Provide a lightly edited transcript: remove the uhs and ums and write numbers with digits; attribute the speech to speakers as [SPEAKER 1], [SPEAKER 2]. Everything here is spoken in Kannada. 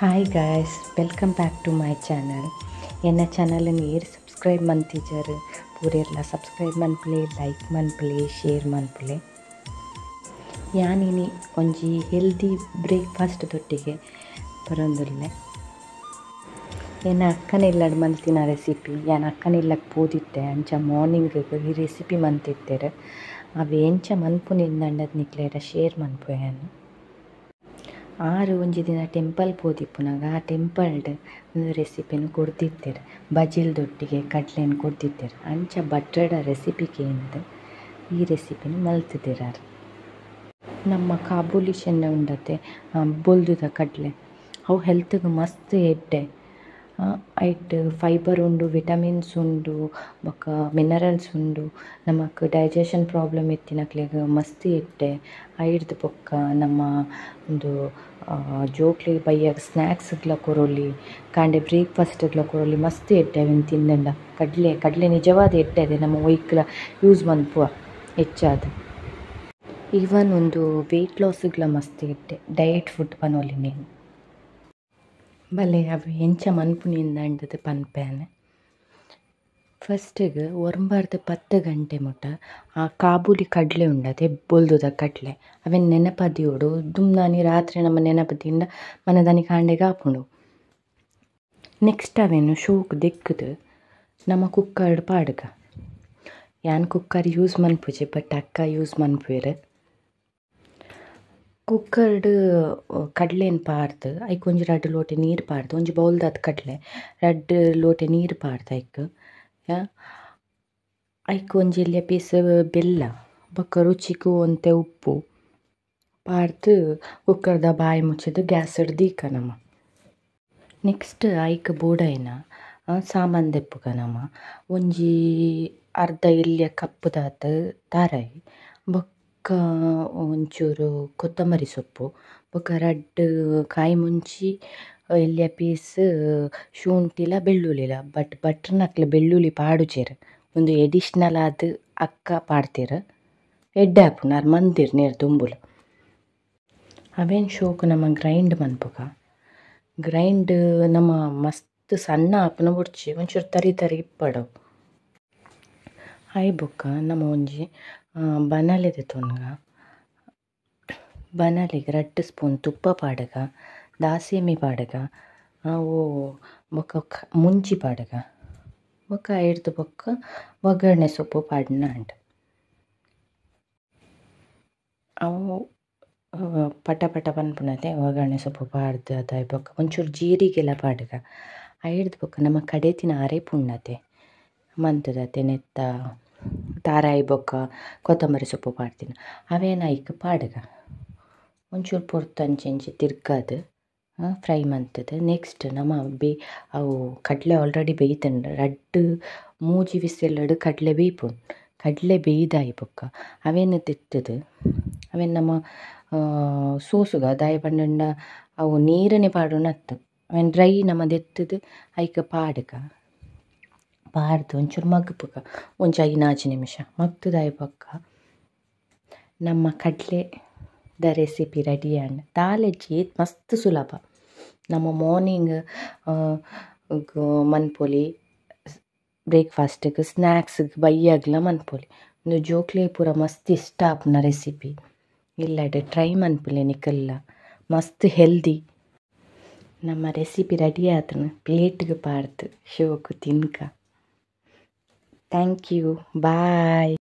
[SPEAKER 1] Hi guys, welcome back to my channel. ಎನ್ನ ಚಾನಲನ್ನು ಏರು ಸಬ್ಸ್ಕ್ರೈಬ್ ಮಂತಿದ್ದಾರೆ ಪೂರೆಲ್ಲ ಸಬ್ಸ್ಕ್ರೈಬ್ ಮನ್ಪುಲೆ, ಲೈಕ್ ಮನ್ಪುಲೆ, ಶೇರ್ ಮನ್ಪುಲೆ. ಯಾನಿನಿ ಒಂಜಿ ಹೆಲ್ದಿ ಬ್ರೇಕ್ಫಾಸ್ಟ್ ತೊಟ್ಟಿಗೆ ಬರೋಂದುಲ್ಲೆ. ಎನ್ನ ಅಕ್ಕನಿಲ್ಲಡ್ ಮಲ್ತಿನ ರೆಸಿಪಿ ಯಾನ್ ಅಕ್ಕನಿಲ್ಲಕ್ಕೆ ಪೋದಿತ್ತೆ ಅಂಚ ಮಾರ್ನಿಂಗ್ ಈ ರೆಸಿಪಿ ಮಂತಿತ್ತೇರು. ಅವು ಎಂಚ ಮನ್ಪುನಿಂದಂಡದ್ ನಿಕ್ಲೆರ ಶೇರ್ ಮನ್ಪುವೆನು. ಆರು ಒಂಜಿ ದಿನ ಟೆಂಪಲ್ ಪೋದಿಪ್ಪುನಾಗ ಆ ಟೆಂಪಲ್ಡ್ ಒಂದು ರೆಸಿಪಿನ ಕೊಡ್ತಿತ್ತೇರು. ಬಜಿಲ್ದೊಟ್ಟಿಗೆ ಕಡ್ಲೆನ ಕೊಡ್ತಿತ್ತೇರು. ಅಂಚ ಬಟ್ರಡ ರೆಸಿಪಿಗೆ ಏನದು ಈ ರೆಸಿಪಿನ ಮಲ್ತಿದ್ದೇರಾರು. ನಮ್ಮ ಕಾಬೂಲಿ ಶೆನ್ನ ಉಂಡತೆ ಬೊಲ್ದುದ ಕಡ್ಲೆ ಅವು ಹೆಲ್ತ್ಗೆ ಮಸ್ತ್ ಎಡ್ಡೆ. ಐಟ್ ಫೈಬರ್ ಉಂಡು, ವಿಟಮಿನ್ಸ್ ಉಂಡು, ಬೊಕ್ಕ ಮಿನರಲ್ಸ್ ಉಂಡು. ನಮಕ್ ಡೈಜೆಷನ್ ಪ್ರಾಬ್ಲಮ್ ಇತ್ತಿನಕ್ಲೆಗ್ ಮಸ್ತ್ ಎಡ್ಡೆ. ಐಡ್ದು ಬೊಕ್ಕ ನಮ್ಮ ಒಂದು ಜೋಕ್ಲಿ ಬಯ್ಯಾಗ ಸ್ನ್ಯಾಕ್ಸ್ಗ್ಲ ಕೊರೊಲಿ ಕಾಂಡೆ ಬ್ರೇಕ್ಫಾಸ್ಟ್ಗ್ಲ ಕೊರೊಲಿ ಮಸ್ತ್ ಎಡ್ಡೆ ಅವೆನ್ ತಿಂದಂಡ. ಕಡ್ಲೆ ನಿಜವಾದ ಎಡ್ಡೆ ನಮ್ಮ ಒಯ್ಕ್ಲ ಯೂಸ್ ಮನ್ಪುವ ಹೆಚ್ಚಾದ. ಈವನ್ ಒಂದು ವೆಯ್ಟ್ ಲಾಸ್ಗ್ಲ ಮಸ್ತ್ ಎಡ್ಡೆ. ಡಯಟ್ ಫುಡ್ ಪನೊಲಿ ನೀನು ಬಲೆ ಅವು ಎಂಚ ಮನ್ಪುನಿಂದಂಡದು ಪನ್ಪೇನೆ. ಫಸ್ಟಿಗೆ 9-10 ಗಂಟೆ ಮುಟ ಆ ಕಾಬೂಲಿ ಕಡಲೆ ಉಂಡದೆ ಬೊಲ್ದುದ ಕಡಲೆ ಅವೆನ್ ನೆನಪದಿಯೋಡು ದುಮ್ನಾನಿ ರಾತ್ರಿ ನಮ್ಮ ನೆನಪದಿಂದ ಮನದಾನಿ ಕಾಂಡೆಗೆ ಹಾಪುಂಡು. ನೆಕ್ಸ್ಟ್ ಅವೇನು ಶೋಕ್ ದೆಕ್ಕದು ನಮ್ಮ ಕುಕ್ಕರ್ಡ್ ಪಾಡ್ಗ. ಯಾನ್ ಕುಕ್ಕರ್ ಯೂಸ್ ಮನ್ಪುಜೆ ಬಟ್ ಅಕ್ಕ ಯೂಸ್ ಮನ್ಪುವೆರು. ಕುಕ್ಕರ್ಡ್ ಕಡ್ಲೆನ ಪಾರ್ದು ಐಕ್ ಒಂಜಿ 2 ಲೋಟೆ ನೀರು ಪಾರ್ದು, ಒಂಜಿ ಬೌಲ್ದಾದ ಕಡಲೆ 2 ಲೋಟೆ ನೀರು ಪಾರ್ದು ಐಕ್ ಒಂಜಿ ಎಲ್ಯ ಪೀಸ್ ಬೆಲ್ಲ ಬೊಕ್ಕ ರುಚಿಗೂ ಒಂತೆ ಉಪ್ಪು ಪಾರ್ದು ಕುಕ್ಕರ್ದ ಬಾಯಿ ಮುಚ್ಚಿದ್ದು ಗ್ಯಾಸ್ ಹಿಡ್ದೀಕ ನಮ್ಮ. ನೆಕ್ಸ್ಟ್ ಐಕ್ ಬೋಡಾಯಿನ ಸಾಮಾನು ದೆಪ್ಪುಗ ನಮ್ಮ ಒಂಜಿ ಅರ್ಧ ಎಲ್ಯ ಕಪ್ಪುದಾತ ತಾರಾಯಿ ಬೊಕ್ಕ ಒಂಚೂರು ಕೊತ್ತಂಬರಿ ಸೊಪ್ಪು ಬೊಕ್ಕ 2 ಕಾಯಿ ಮುಂಚಿ ಎಲ್ಯ ಪೀಸ್ ಶುಂಠಿಲ ಬೆಳ್ಳುಳ್ಳಿಲ ಬಟ್ ಬಟ್ರನಕ್ಲೆ ಬೆಳ್ಳುಳ್ಳಿ ಪಾಡುಜೆರ್ ಒಂದು ಎಡಿಷ್ನಲ್ ಆದ್ ಅಕ್ಕ ಪಾಡ್ತೆರ್. ಎಡ್ಡೆ ಆಪುಂಡು ಆರ್ ಮಂದಿರ್ ನೇರ್ ದುಂಬುಲು. ಅವೇನು ಶೋಕು ನಮ್ಮ ಗ್ರೈಂಡ್ ಮನ್ಪುಗ. ಗ್ರೈಂಡ್ ನಮ್ಮ ಮಸ್ತ್ ಸಣ್ಣ ಆಪುನ ಬುಡ್ಚಿ ಒಂಚೂರು ತರಿ ಇಪ್ಪಡವು. ಆಯ್ ಬೊಕ್ಕ ನಮ್ಮ ಒಂಜಿ ಬನಲೆ ದೆತೊನ್ಗ ಬನಲೆಗ್ 2 ಸ್ಪೂನ್ ತುಪ್ಪ ಪಾಡ್ಗ, ದಾಸೇಮಿ ಪಾಡ್ಗ, ಅವು ಬೊಕ್ಕ ಮುಂಚಿ ಪಾಡ್ಗ ಬೊಕ್ಕ ಐಡ್ದು ಬೊಕ್ಕ ಒಗ್ಗರಣೆ ಸೊಪ್ಪು ಪಾಡ್ನ ಅಂಡ್ ಅವು ಪಟ ಪಟ ಪನ್ಪುನತೆ ಒಗ್ಗರಣೆ ಸೊಪ್ಪು ಪಾಡ್ದು ಅದಾಯ್ ಬೊಕ್ಕ ಒಂಚೂರು ಜೀರಿಗೆಲ ಪಾಡ್ಗ. ಐಡ್ದು ಬೊಕ್ಕ ನಮ್ಮ ಕಡೆತಿನ ಅರೆಪುಣ್ಣತೆ ಮಂತುದತೆ ನೆತ್ತ ತಾರಾಯಿ ಬೊಕ್ಕ ಕೊತ್ತಂಬರಿ ಸೊಪ್ಪು ಪಾಡ್ತೀನಿ ಅವೇನು ಐಕ್ ಪಾಡ್ಗ. ಒಂಚೂರು ಪೊರ್ತು ಅಂಚಿ ತಿರ್ಗದು ಫ್ರೈ ಮಂತದ್ದು. ನೆಕ್ಸ್ಟ್ ನಮ್ಮ ಅವು ಕಡಲೆ ಆಲ್ರೆಡಿ ಬೇಯ್ತಂಡು 2-3 ವಿಸಿಲ್ಡ್ ಕಡಲೆ ಬೇಯ್ಪುಂಡು. ಕಡಲೆ ಬೇಯ್ದಾಯಿ ಬೊಕ್ಕ ಅವೇನು ತೆತ್ತದು ಅವೇನು ನಮ್ಮ ಸೋಸುಗ ದಾಯ ಪಂಡ ಅವು ನೀರನ್ನೇ ಪಾಡುನತ್ತು ಅವೇನು ಡ್ರೈ ನಮ್ಮ ದೆತ್ತದು ಐಕ್ ಪಾಡ್ಗ. ಪಾಡ್ದು ಒಂಚೂರು ಮಗ್ಪುಗ ಒಂಚ 5-4 ನಿಮಿಷ ಮಗ್ತದಾಯ ಬೊಕ್ಕ ನಮ್ಮ ಕಡಲೆದ ರೆಸಿಪಿ ರೆಡಿ ಆಂಡ್ ದಾಲೆಜ್ಜಿ ಮಸ್ತ್ ಸುಲಭ. ನಮ್ಮ ಮಾರ್ನಿಂಗ್ ಮನ್ಪೊಲಿ, ಬ್ರೇಕ್ಫಾಸ್ಟ್ಗೆ ಸ್ನ್ಯಾಕ್ಸ್ಗೆ ಬಯ್ಯಾಗ್ಲ ಮನ್ಪೊಲಿ. ಒಂದು ಜೋಕ್ಲೆ ಪೂರ ಮಸ್ತ್ ಇಷ್ಟ ಆಪುನ ರೆಸಿಪಿ. ಇಲ್ಲಡೆ ಟ್ರೈ ಮನ್ಪುಲೆ ನಿಕಲ್ಲ ಮಸ್ತ್ ಹೆಲ್ದಿ. ನಮ್ಮ ರೆಸಿಪಿ ರೆಡಿ ಆತನು ಪ್ಲೇಟ್ಗೆ ಪಾರ್ದು ಶೋಕು ತಿನ್ಕ. Thank you, bye.